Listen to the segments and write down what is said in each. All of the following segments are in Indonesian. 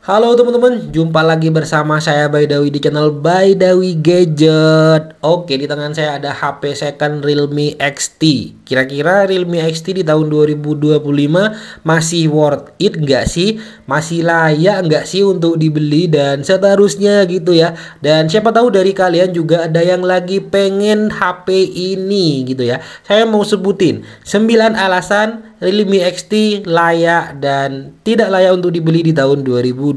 Halo teman-teman, jumpa lagi bersama saya Baidawi di channel Baidawi Gadget. Oke, di tangan saya ada HP second Realme XT. Kira-kira Realme XT di tahun 2025 masih worth it nggak sih? Masih layak nggak sih untuk dibeli dan seterusnya gitu ya. Dan siapa tahu dari kalian juga ada yang lagi pengen HP ini gitu ya. Saya mau sebutin 9 alasan Realme XT layak dan tidak layak untuk dibeli di tahun 2025.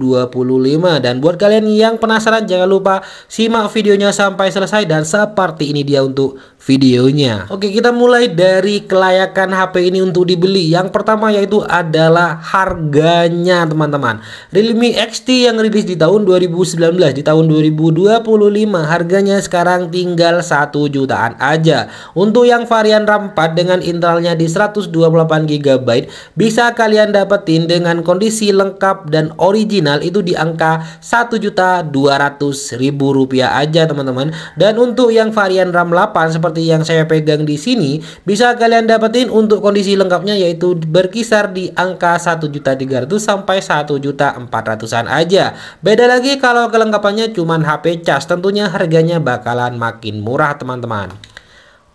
Dan buat kalian yang penasaran, jangan lupa simak videonya sampai selesai. Dan seperti ini dia untuk videonya. Oke, kita mulai dari kelayakan HP ini untuk dibeli. Yang pertama yaitu adalah harganya, teman-teman. Realme XT yang rilis di tahun 2019, di tahun 2025 harganya sekarang tinggal 1 jutaan aja. Untuk yang varian RAM 4 dengan Intelnya di 128 GB bisa kalian dapetin dengan kondisi lengkap dan original itu di angka Rp1.200.000 aja, teman-teman. Dan untuk yang varian RAM 8 seperti yang saya pegang di sini bisa kalian dapetin untuk kondisi lengkapnya yaitu berkisar di angka 1.300.000 sampai 1.400.000-an aja. Beda lagi kalau kelengkapannya cuman HP cas, tentunya harganya bakalan makin murah, teman-teman.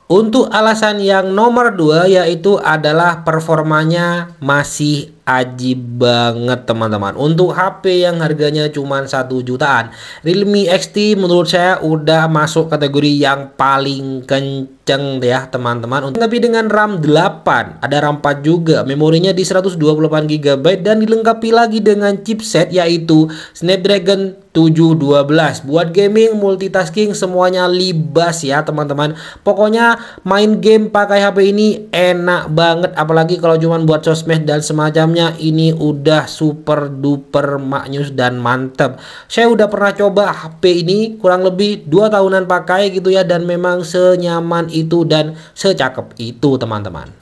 Untuk alasan yang nomor 2 yaitu adalah performanya masih ajib banget, teman-teman. Untuk HP yang harganya cuma 1 jutaan, Realme XT menurut saya udah masuk kategori yang paling kenceng ya, teman-teman. Tapi dengan RAM 8, ada RAM 4 juga, memorinya di 128 GB dan dilengkapi lagi dengan chipset yaitu Snapdragon 712. Buat gaming, multitasking semuanya libas ya, teman-teman. Pokoknya main game pakai HP ini enak banget, apalagi kalau cuman buat sosmed dan semacamnya. Ini udah super duper maknyus dan mantep. Saya udah pernah coba HP ini kurang lebih 2 tahunan pakai gitu ya, dan memang senyaman itu dan secakep itu, teman-teman.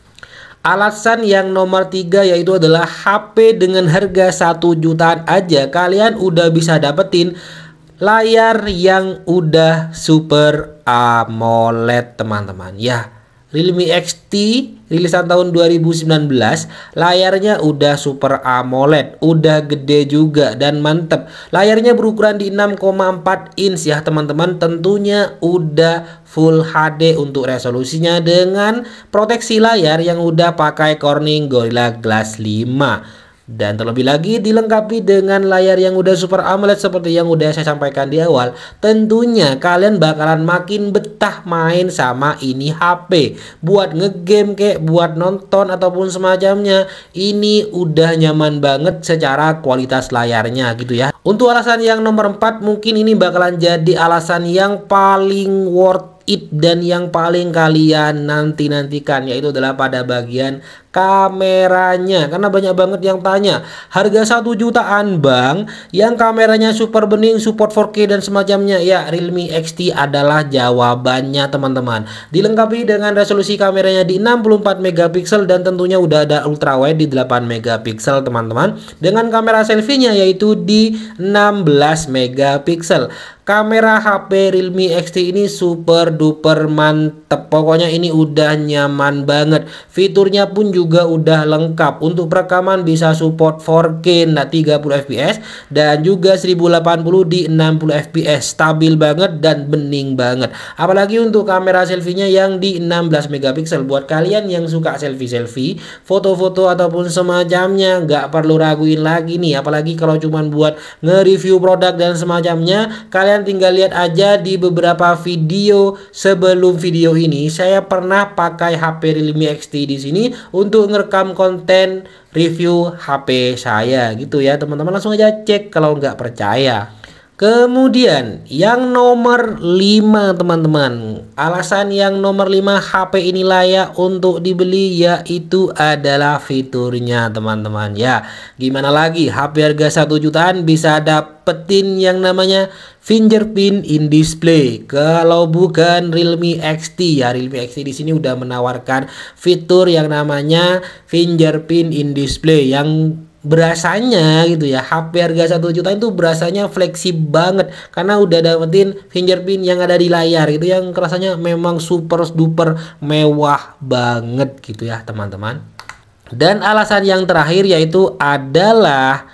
Alasan yang nomor 3 yaitu adalah HP dengan harga 1 jutaan aja kalian udah bisa dapetin layar yang udah Super AMOLED, teman-teman. Ya, Realme XT rilisan tahun 2019 layarnya udah Super AMOLED, udah gede juga dan mantep. Layarnya berukuran di 6,4 inch ya, teman-teman. Tentunya udah Full HD untuk resolusinya dengan proteksi layar yang udah pakai Corning Gorilla Glass 5. Dan terlebih lagi dilengkapi dengan layar yang udah Super AMOLED seperti yang udah saya sampaikan di awal. Tentunya kalian bakalan makin betah main sama ini HP. Buat ngegame kek, buat nonton ataupun semacamnya, ini udah nyaman banget secara kualitas layarnya gitu ya. Untuk alasan yang nomor 4 mungkin ini bakalan jadi alasan yang paling worth it dan yang paling kalian nantikan, yaitu adalah pada bagian kameranya. Karena banyak banget yang tanya, harga 1 jutaan bang, yang kameranya super bening, support 4K dan semacamnya. Ya, Realme XT adalah jawabannya, teman-teman. Dilengkapi dengan resolusi kameranya di 64 MP dan tentunya udah ada ultrawide di 8 MP, teman-teman. Dengan kamera selfie-nya yaitu di 16 MP. Kamera HP Realme XT ini super duper mantep. Pokoknya ini udah nyaman banget. Fiturnya pun juga udah lengkap. Untuk perekaman bisa support 4K 30 fps dan juga 1080 di 60 fps. Stabil banget dan bening banget. Apalagi untuk kamera selfie-nya yang di 16 MP. Buat kalian yang suka selfie-selfie, foto-foto ataupun semacamnya, nggak perlu raguin lagi nih. Apalagi kalau cuman buat nge-review produk dan semacamnya, kalian tinggal lihat aja di beberapa video sebelum video ini. Saya pernah pakai HP Realme XT di sini untuk ngerekam konten review HP saya gitu ya, teman-teman. Langsung aja cek kalau nggak percaya. Kemudian yang nomor 5, teman-teman. Alasan yang nomor 5 HP ini layak untuk dibeli yaitu adalah fiturnya, teman-teman. Ya, gimana lagi, HP harga 1 jutaan bisa dapetin yang namanya fingerprint in display. Kalau bukan Realme XT ya, Realme XT di sini udah menawarkan fitur yang namanya fingerprint in display yang berasanya gitu ya, HP harga 1 juta itu berasanya fleksibel banget karena udah dapetin fingerprint yang ada di layar gitu, yang rasanya memang super duper mewah banget gitu ya, teman-teman. Dan alasan yang terakhir yaitu adalah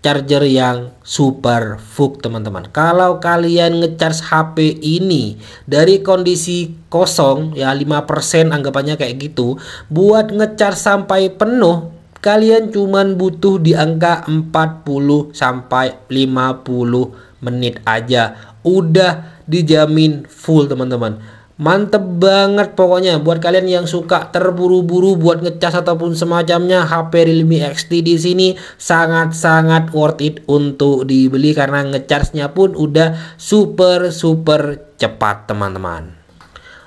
charger yang super fuk teman-teman. Kalau kalian ngecharge HP ini dari kondisi kosong ya 5% anggapannya kayak gitu, buat ngecharge sampai penuh kalian cuman butuh di angka 40 sampai 50 menit aja udah dijamin full teman-teman. Mantep banget pokoknya buat kalian yang suka terburu-buru buat ngecas ataupun semacamnya. HP Realme XT di sini sangat-sangat worth it untuk dibeli karena ngecasnya pun udah super cepat teman-teman.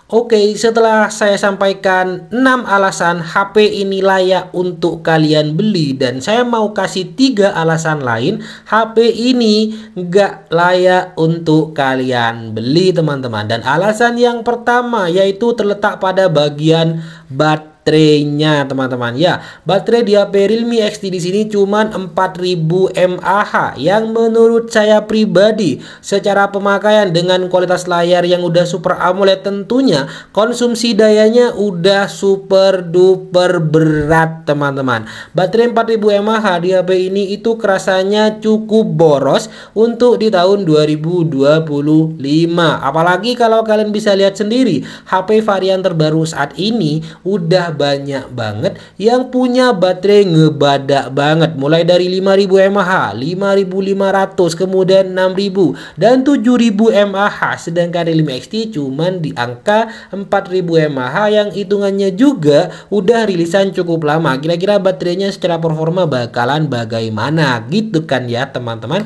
Oke, setelah saya sampaikan 6 alasan HP ini layak untuk kalian beli, dan saya mau kasih 3 alasan lain HP ini nggak layak untuk kalian beli teman-teman. Dan alasan yang pertama yaitu terletak pada bagian baterainya teman-teman. Ya, baterai di HP Realme XT di sini cuman 4000 mAh yang menurut saya pribadi secara pemakaian dengan kualitas layar yang udah Super AMOLED tentunya konsumsi dayanya udah super duper berat teman-teman. Baterai 4000 mAh di HP ini itu kerasanya cukup boros untuk di tahun 2025. Apalagi kalau kalian bisa lihat sendiri HP varian terbaru saat ini udah banyak banget yang punya baterai ngebadak banget, mulai dari 5000 mAh, 5500, kemudian 6000 dan 7000 mAh. Sedangkan Realme XT cuman di angka 4000 mAh yang hitungannya juga udah rilisan cukup lama. Kira-kira baterainya secara performa bakalan bagaimana gitu kan ya teman-teman.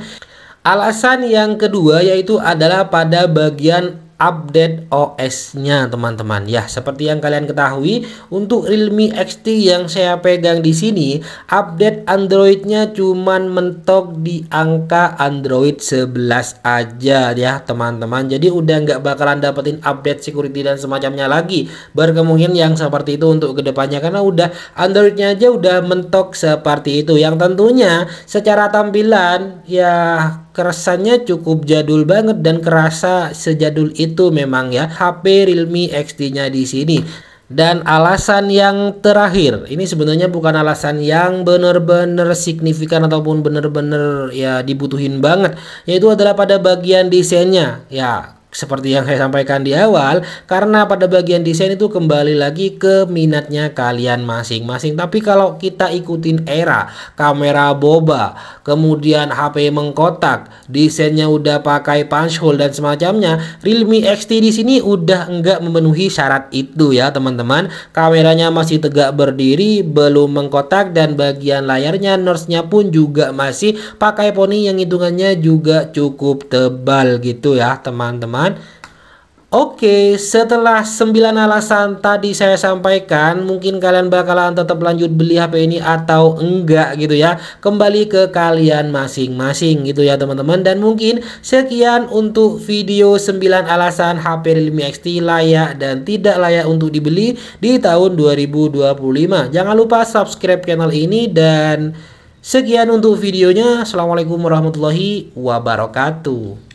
Alasan yang kedua yaitu adalah pada bagian update OS-nya teman-teman. Ya, seperti yang kalian ketahui, untuk Realme XT yang saya pegang di sini, update Android-nya cuman mentok di angka Android 11 aja ya teman-teman. Jadi udah nggak bakalan dapetin update security dan semacamnya lagi. Berkemungkinan yang seperti itu untuk kedepannya karena udah Android-nya aja udah mentok seperti itu. Yang tentunya secara tampilan ya kerasannya cukup jadul banget dan kerasa sejadul itu memang ya HP Realme XT-nya di sini. Dan alasan yang terakhir, ini sebenarnya bukan alasan yang benar-benar signifikan ataupun benar-benar ya dibutuhin banget, yaitu adalah pada bagian desainnya. Ya, seperti yang saya sampaikan di awal, karena pada bagian desain itu kembali lagi ke minatnya kalian masing-masing. Tapi kalau kita ikutin era kamera boba, kemudian HP mengkotak, desainnya udah pakai punch hole dan semacamnya, Realme XT di sini udah enggak memenuhi syarat itu ya teman-teman. Kameranya masih tegak berdiri, belum mengkotak, dan bagian layarnya notch-nya pun juga masih pakai poni yang hitungannya juga cukup tebal gitu ya teman-teman. Oke, setelah 9 alasan tadi saya sampaikan, mungkin kalian bakalan tetap lanjut beli HP ini atau enggak gitu ya. Kembali ke kalian masing-masing gitu ya teman-teman. Dan mungkin sekian untuk video 9 alasan HP Realme XT layak dan tidak layak untuk dibeli di tahun 2025. Jangan lupa subscribe channel ini, dan sekian untuk videonya. Assalamualaikum warahmatullahi wabarakatuh.